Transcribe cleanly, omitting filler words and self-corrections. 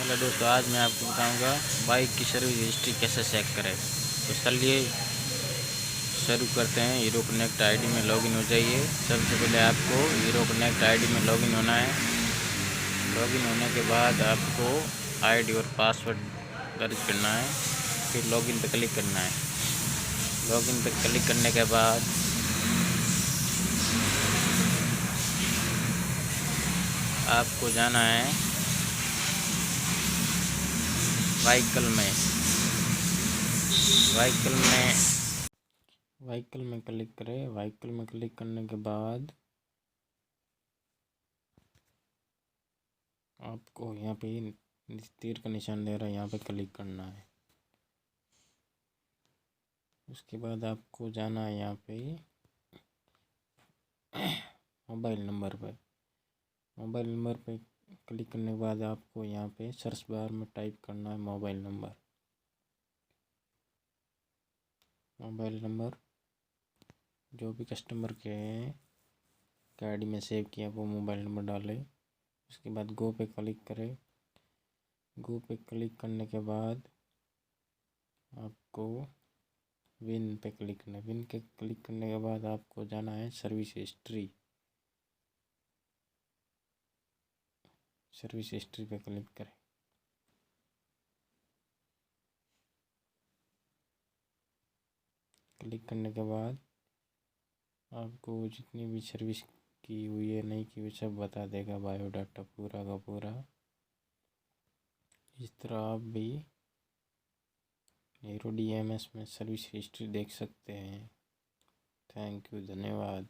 Hello दोस्तों, आज मैं आपको बताऊंगा बाइक की सर्विस हिस्ट्री कैसे चेक करें। तो चलिए शुरू करते हैं। हीरो कनेक्ट आईडी में लॉगिन हो जाइए। सबसे पहले आपको हीरो कनेक्ट आईडी में लॉगिन होना है। लॉगिन होने के बाद आपको आईडी और पासवर्ड दर्ज करना है, फिर लॉगिन पर क्लिक करना है। लॉगिन पर क्लिक करने के बाद आपको जाना है व्हीकल में। व्हीकल में क्लिक करें। व्हीकल में क्लिक करने के बाद आपको यहाँ पे तीर का निशान दे रहा है, यहाँ पे क्लिक करना है। उसके बाद आपको जाना है यहाँ पे मोबाइल नंबर पर। मोबाइल नंबर पे क्लिक करने के बाद आपको यहाँ पे सर्च बार में टाइप करना है मोबाइल नंबर। मोबाइल नंबर जो भी कस्टमर के गाड़ी में सेव किया वो मोबाइल नंबर डालें। उसके बाद गो पे क्लिक करें। गो पे क्लिक करने के बाद आपको विन पे क्लिक करना है। विन के क्लिक करने के बाद आपको जाना है सर्विस हिस्ट्री। सर्विस हिस्ट्री पे क्लिक करें। क्लिक करने के बाद आपको जितनी भी सर्विस की हुई है नहीं की हुई सब बता देगा, बायोडाटा पूरा का पूरा। इस तरह आप भी हीरो DMS में सर्विस हिस्ट्री देख सकते हैं। थैंक यू, धन्यवाद।